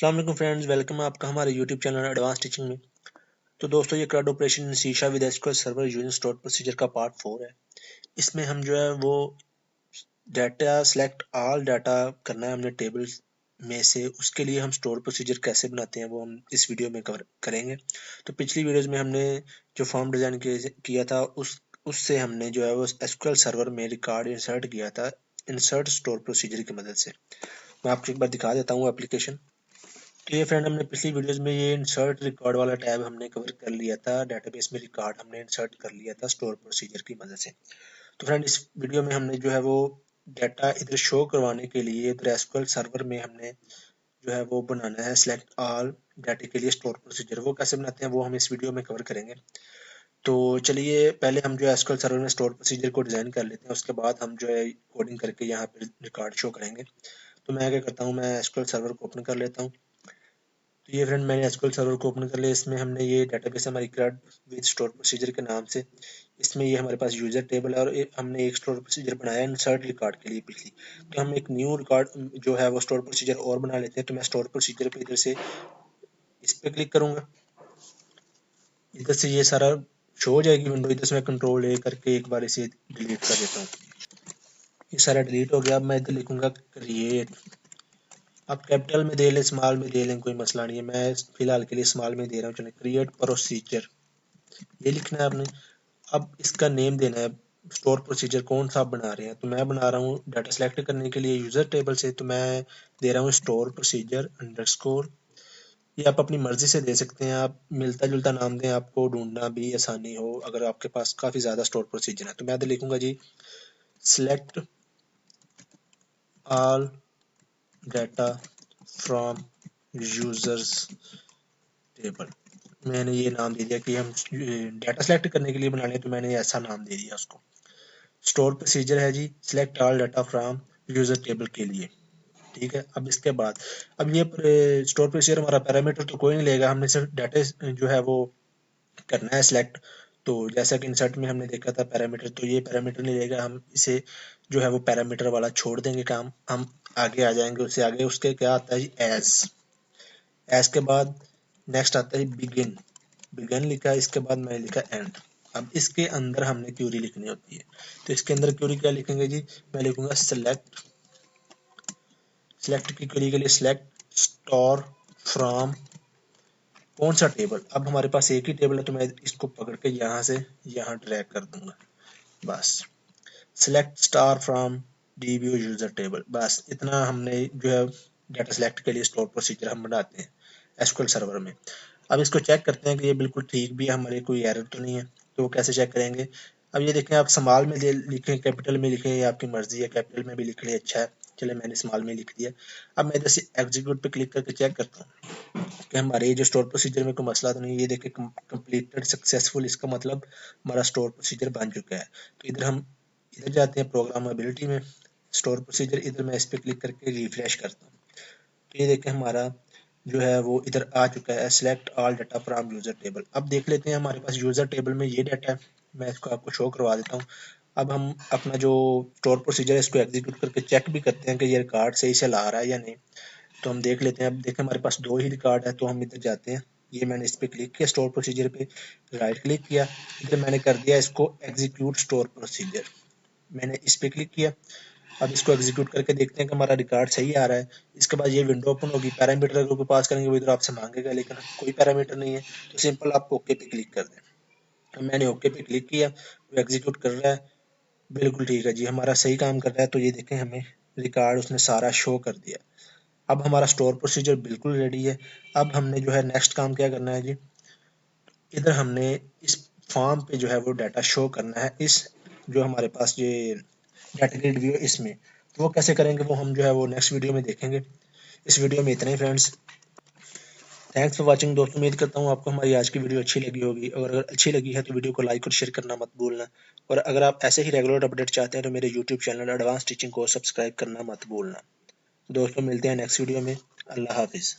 अस्सलाम वालेकुम friends, welcome है आपका हमारे यूट्यूब चैनल एडवांस टीचिंग में। तो दोस्तों, ये क्लाउड ऑपरेशन शीशा with SQL server using store procedure का पार्ट 4 है। इसमें हम जो है वो डाटा सेलेक्ट ऑल डाटा करना है हमने टेबल में से। उसके लिए हम स्टोर प्रोसीजर कैसे बनाते हैं वो हम इस वीडियो में कवर करेंगे। तो पिछली वीडियोज में हमने जो फॉर्म डिज़ाइन किया था उससे हमने जो है वो एसक्यूएल सर्वर में रिकॉर्ड इंसर्ट किया था, इंसर्ट स्टोर प्रोसीजर की मदद से। मैं आपको एक बार दिखा देता हूँ एप्लीकेशन। तो ये फ्रेंड, हमने पिछली वीडियोस में ये इंसर्ट रिकॉर्ड वाला टैब हमने कवर कर लिया था। डेटाबेस में रिकॉर्ड हमने इंसर्ट कर लिया था स्टोर प्रोसीजर की मदद से। तो फ्रेंड, इस वीडियो में हमने जो है वो डाटा इधर शो करवाने के लिए इधर एसक्यूएल सर्वर में हमने जो है वो बनाना है सिलेक्ट ऑल डाटा के लिए स्टोर प्रोसीजर। वो कैसे बनाते हैं वो हम इस वीडियो में कवर करेंगे। तो चलिए, पहले हम जो है एसक्यूएल सर्वर में स्टोर प्रोसीजर को डिज़ाइन कर लेते हैं, उसके बाद हम जो है कोडिंग करके यहाँ पर रिकॉर्ड शो करेंगे। तो मैं क्या करता हूँ, मैं एसक्यूएल सर्वर को ओपन कर लेता हूँ। तो ये फ्रेंड, मैंने एसक्यूएल सर्वर को ओपन कर लिया। इसमें हमने ये डेटाबेस हमारी क्रिएट विद स्टोर प्रोसीजर के नाम से। इसमें ये हमारे पास यूजर टेबल है और हमने एक स्टोर प्रोसीजर बनाया इंसर्ट रिकॉर्ड के लिए पिछली। तो हम एक न्यू रिकॉर्ड जो है वो स्टोर प्रोसीजर और बना लेते हैं। तो मैं स्टोर प्रोसीजर पे इधर से इस पे क्लिक करूंगा। इधर से ये सारा शो हो जाएगी विंडो। इधर से मैं कंट्रोल ए करके एक बार इसे डिलीट कर देता हूँ। ये सारा डिलीट हो गया। अब मैं इधर लिखूंगा क्रिएट। आप कैपिटल में दे लें, स्मॉल में दे लें, कोई मसला नहीं है। मैं फिलहाल के लिए स्मॉल में दे रहा हूँ। चलिए, क्रिएट प्रोसीजर ये लिखना है आपने। अब इसका नेम देना है, स्टोर प्रोसीजर कौन सा आप बना रहे हैं। तो मैं बना रहा हूँ डाटा सेलेक्ट करने के लिए यूजर टेबल से, तो मैं दे रहा हूँ स्टोर प्रोसीजर अंडरस्कोर। ये आप अपनी मर्जी से दे सकते हैं, आप मिलता जुलता नाम दें, आपको ढूंढना भी आसानी हो अगर आपके पास काफ़ी ज़्यादा स्टोर प्रोसीजर है। तो मैं तो लिखूंगा जी select all data from users table. मैंने ये नाम दे दिया कि हम डाटा सेलेक्ट करने के लिए बना लें, तो मैंने ऐसा नाम दे दिया उसको। स्टोर प्रोसीजर है जी select all data from user table के लिए। ठीक है। अब इसके बाद अब ये स्टोर प्रोसीजर हमारा पैरामीटर तो कोई नहीं लेगा, हमने सिर्फ डाटा जो है वो करना है सिलेक्ट। तो जैसा कि इंसर्ट में हमने देखा था पैरामीटर, तो ये पैरामीटर नहीं लेगा, हम इसे जो है वो पैरामीटर वाला छोड़ देंगे काम। हम आगे आ जाएंगे उससे आगे। उसके क्या आता है जी एज के बाद नेक्स्ट आता है बिगिन। बिगिन लिखा, इसके बाद मैंने लिखा एंड। अब इसके अंदर हमने क्यूरी लिखनी होती है। तो इसके अंदर क्यूरी क्या लिखेंगे जी, मैं लिखूंगा सिलेक्ट। सिलेक्ट की क्यूरी के लिए सिलेक्ट स्टोर फ्रॉम कौन सा टेबल। अब हमारे पास एक ही टेबल है, तो मैं इसको पकड़ के यहाँ से यहाँ ड्रैग कर दूंगा। बस select star from DBO user table. बस इतना हमने जो है डाटा सेलेक्ट के लिए स्टोर प्रोसीजर हम बनाते हैं एसक्यूएल सर्वर में। अब इसको चेक करते हैं कि ये बिल्कुल ठीक भी है, हमारे कोई एरर तो नहीं है। तो वो कैसे चेक करेंगे, अब ये देखें, आप स्मॉल में लिखें कैपिटल में लिखें, ये आपकी मर्जी है। कैपिटल में भी लिख ले, अच्छा है। चले, मैंने स्मॉल में लिख दिया। अब मैं इधर से एग्जीक्यूट पे क्लिक करके चेक करता हूँ कि हमारे ये जो स्टोर प्रोसीजर में कोई मसला तो नहीं। ये देखें कंप्लीटेड सक्सेसफुल, इसका मतलब हमारा स्टोर प्रोसीजर बन चुका है। तो इधर हम इधर जाते हैं प्रोग्रामेबिलिटी में, स्टोर प्रोसीजर। इधर मैं इस पर क्लिक करके रिफ्रेश करता हूँ। तो ये देखें हमारा जो है वो इधर आ चुका है select all data from user table. अब देख लेते हैं हमारे पास यूजर टेबल में ये डाटा है। मैं इसको आपको शो करवा देता हूँ। अब हम अपना जो स्टोर प्रोसीजर है इसको एग्जीक्यूट करके चेक भी करते हैं कि ये रिकॉर्ड सही से ला रहा है या नहीं। तो हम देख लेते हैं। अब देखें हमारे पास दो ही रिकॉर्ड है, तो हम इधर जाते हैं। ये मैंने इस पर क्लिक किया, स्टोर प्रोसीजर पे राइट क्लिक किया। इधर मैंने कर दिया इसको एग्जीक्यूट स्टोर प्रोसीजर। मैंने इस पर क्लिक किया। अब इसको एग्जीक्यूट करके देखते हैं कि हमारा रिकॉर्ड सही आ रहा है। इसके बाद ये विंडो ओपन होगी। पैरामीटर अगर कोई पास करेंगे वो इधर आपसे मांगेगा, लेकिन कोई पैरामीटर नहीं है, तो सिंपल आप ओके पे क्लिक कर दें। अब मैंने ओके पे क्लिक किया, वो एग्जीक्यूट कर रहा है। बिल्कुल ठीक है जी, हमारा सही काम कर रहा है। तो ये देखें, हमें रिकॉर्ड उसने सारा शो कर दिया। अब हमारा स्टोर प्रोसीजर बिल्कुल रेडी है। अब हमने जो है नेक्स्ट काम क्या करना है जी, इधर हमने इस फॉर्म पे जो है वो डाटा शो करना है। इस जो हमारे पास ये डाटा ग्रिड व्यू है इसमें, तो वो कैसे करेंगे वो हम जो है वो नेक्स्ट वीडियो में देखेंगे। इस वीडियो में इतना ही फ्रेंड्स। थैंक्स फॉर वाचिंग दोस्तों। उम्मीद करता हूँ आपको हमारी आज की वीडियो अच्छी लगी होगी, और अगर अच्छी लगी है तो वीडियो को लाइक और शेयर करना मत भूलना। और अगर आप ऐसे ही रेगुलर अपडेट चाहते हैं तो मेरे यूट्यूब चैनल एडवांस टीचिंग को सब्सक्राइब करना मत भूलना। दोस्तों, मिलते हैं नेक्स्ट वीडियो में। अल्लाह हाफिज़।